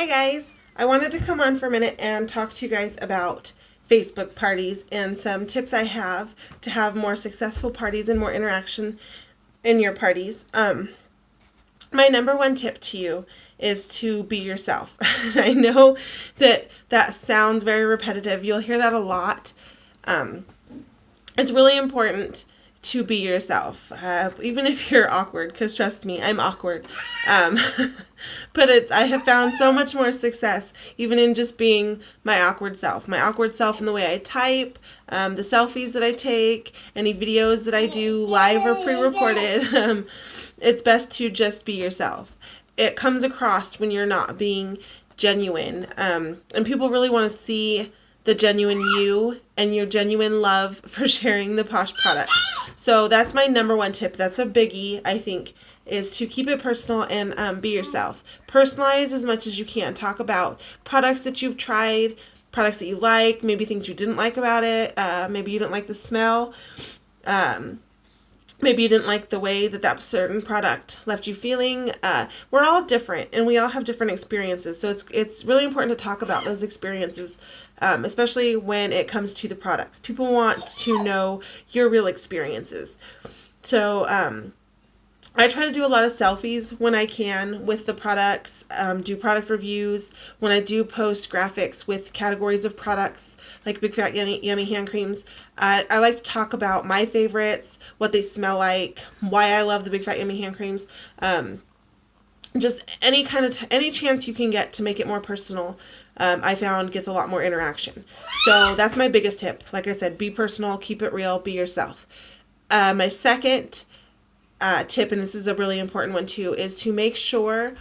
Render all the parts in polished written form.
Hi guys! I wanted to come on for a minute and talk to you guys about Facebook parties and some tips I have to have more successful parties and more interaction in your parties. My number one tip to you is to be yourself. I know that sounds very repetitive. You'll hear that a lot. It's really important to be yourself, even if you're awkward, because trust me, I'm awkward. But I have found so much more success even in just being my awkward self. My awkward self in the way I type, the selfies that I take, any videos that I do live or pre-recorded. It's best to just be yourself. It comes across when you're not being genuine, and people really want to see the genuine you and your genuine love for sharing the Posh products. So that's my number one tip. That's a biggie, I think, is to keep it personal and be yourself. Personalize as much as you can. Talk about products that you've tried, products that you like, maybe things you didn't like about it. Maybe you didn't like the smell. Maybe you didn't like the way that certain product left you feeling. We're all different, and we all have different experiences. So it's really important to talk about those experiences, especially when it comes to the products. People want to know your real experiences. So I try to do a lot of selfies when I can with the products, do product reviews. When I do post graphics with categories of products, like Big Fat Yummy Hand Creams, I like to talk about my favorites, what they smell like, why I love the Big Fat Yummy Hand Creams. Just any chance you can get to make it more personal, I found gets a lot more interaction. So that's my biggest tip. Like I said, be personal, keep it real, be yourself. My second tip, and this is a really important one too, is to make sure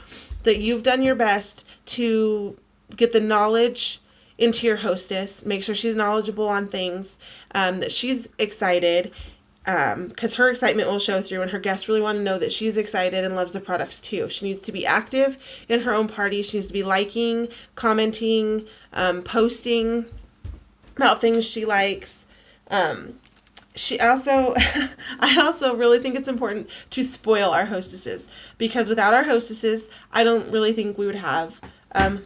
that you've done your best to get the knowledge into your hostess. Make sure she's knowledgeable on things, that she's excited, because her excitement will show through, and her guests really want to know that she's excited and loves the products too. She needs to be active in her own party. She needs to be liking, commenting, posting about things she likes. I also really think it's important to spoil our hostesses, because without our hostesses, I don't really think we would have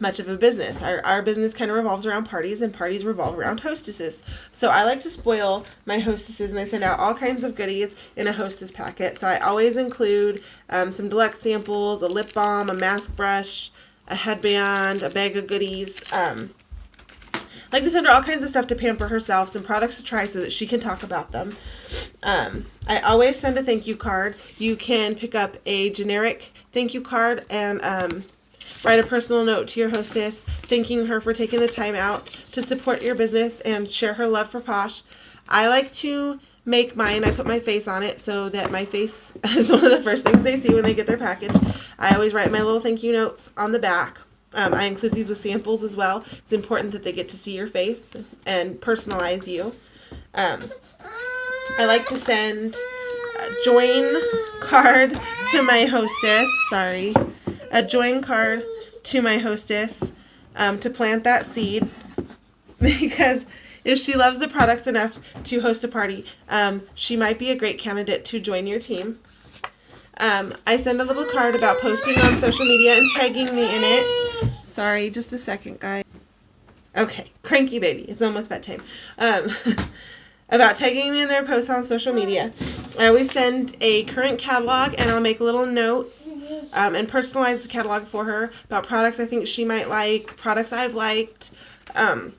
much of a business. Our business kind of revolves around parties, and parties revolve around hostesses. So I like to spoil my hostesses, and I send out all kinds of goodies in a hostess packet. So I always include some deluxe samples, a lip balm, a mask brush, a headband, a bag of goodies. I like to send her all kinds of stuff to pamper herself, some products to try so that she can talk about them. I always send a thank you card. You can pick up a generic thank you card and write a personal note to your hostess, thanking her for taking the time out to support your business and share her love for Posh. I like to make mine. I put my face on it so that my face is one of the first things they see when they get their package. I always write my little thank you notes on the back. I include these with samples as well. It's important that they get to see your face and personalize you. I like to send a join card to my hostess. Sorry. A join card to my hostess to plant that seed. Because if she loves the products enough to host a party, she might be a great candidate to join your team. I send a little card about posting on social media and tagging me in it. Sorry, just a second, guys. Okay, cranky baby. It's almost bedtime. About tagging me in their posts on social media. I always send a current catalog, and I'll make little notes and personalize the catalog for her about products I think she might like, products I've liked. I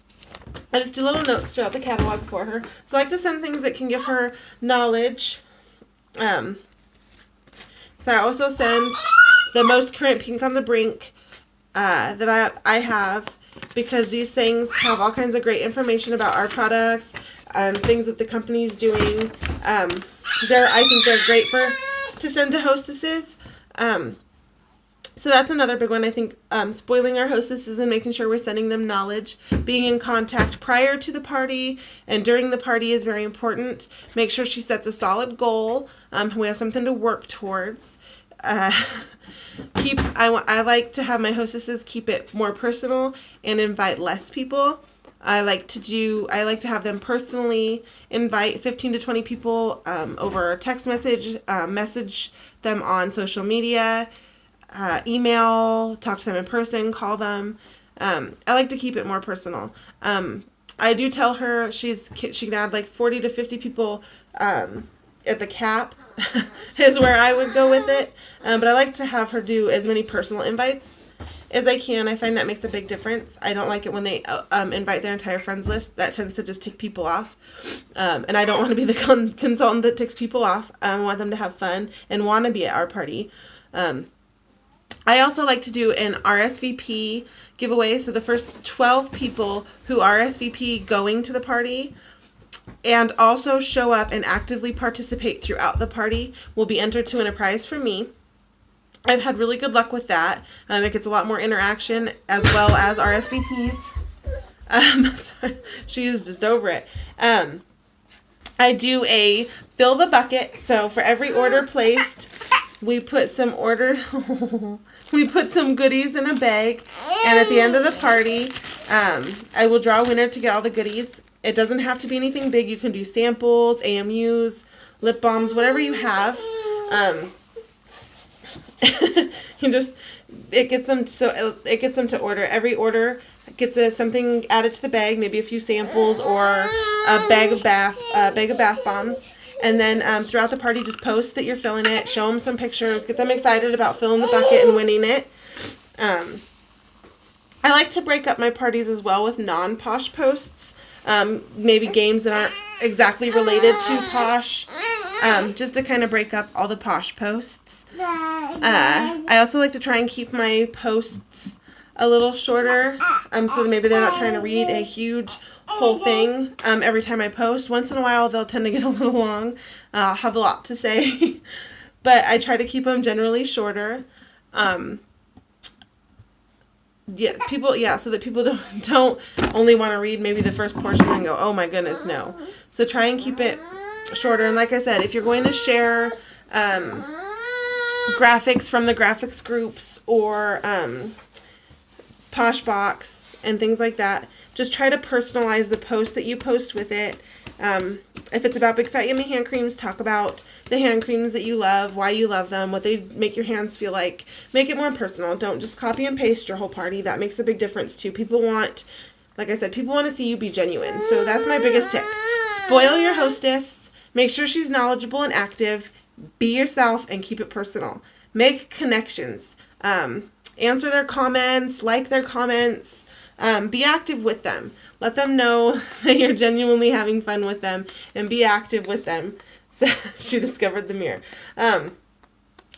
just do little notes throughout the catalog for her. So I like to send things that can give her knowledge. So I also send the most current Pink on the Brink that I have, because these things have all kinds of great information about our products and things that the company is doing. I think they're great to send to hostesses. So that's another big one. I think spoiling our hostesses and making sure we're sending them knowledge. Being in contact prior to the party and during the party is very important. Make sure she sets a solid goal. We have something to work towards. I like to have my hostesses keep it more personal and invite less people. I like to have them personally invite 15 to 20 people over text message, message them on social media. email, talk to them in person, call them. I like to keep it more personal. I do tell her she can add like 40 to 50 people at the cap is where I would go with it. But I like to have her do as many personal invites as I can. I find that makes a big difference. I don't like it when they invite their entire friends list. That tends to just tick people off. And I don't want to be the consultant that ticks people off. I want them to have fun and want to be at our party. I also like to do an RSVP giveaway. So the first 12 people who RSVP going to the party and also show up and actively participate throughout the party will be entered to win a prize from me. I've had really good luck with that. It gets a lot more interaction as well as RSVPs. Sorry, she is just over it. I do a fill the bucket. So for every order placed, we put some goodies in a bag, and at the end of the party, I will draw a winner to get all the goodies. It doesn't have to be anything big. You can do samples, AMUs, lip balms, whatever you have. It gets them to order. Every order gets something added to the bag, maybe a few samples or a bag of bath bombs. And then throughout the party, just post that you're filling it, show them some pictures, get them excited about filling the bucket and winning it. I like to break up my parties as well with non-posh posts, maybe games that aren't exactly related to posh, just to kind of break up all the posh posts. I also like to try and keep my posts a little shorter, so that maybe they're not trying to read a huge whole thing every time I post. Once in a while, they'll tend to get a little long. I'll have a lot to say, but I try to keep them generally shorter. So that people don't only want to read maybe the first portion and go, oh my goodness, no. So try and keep it shorter. And like I said, if you're going to share graphics from the graphics groups or Poshbox and things like that, just try to personalize the post that you post with it. If it's about Big Fat Yummy hand creams, talk about the hand creams that you love, why you love them, what they make your hands feel like. Make it more personal. Don't just copy and paste your whole party. That makes a big difference too. Like I said, people want to see you be genuine. So that's my biggest tip. Spoil your hostess. Make sure she's knowledgeable and active. Be yourself and keep it personal. Make connections. Answer their comments, like their comments. Be active with them. Let them know that you're genuinely having fun with them, and be active with them. So she discovered the mirror.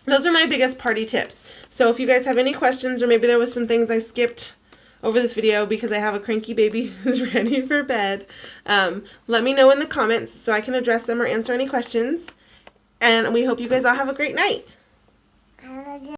Those are my biggest party tips. So if you guys have any questions, or maybe there was some things I skipped over this video because I have a cranky baby who's ready for bed, let me know in the comments so I can address them or answer any questions. And we hope you guys all have a great night.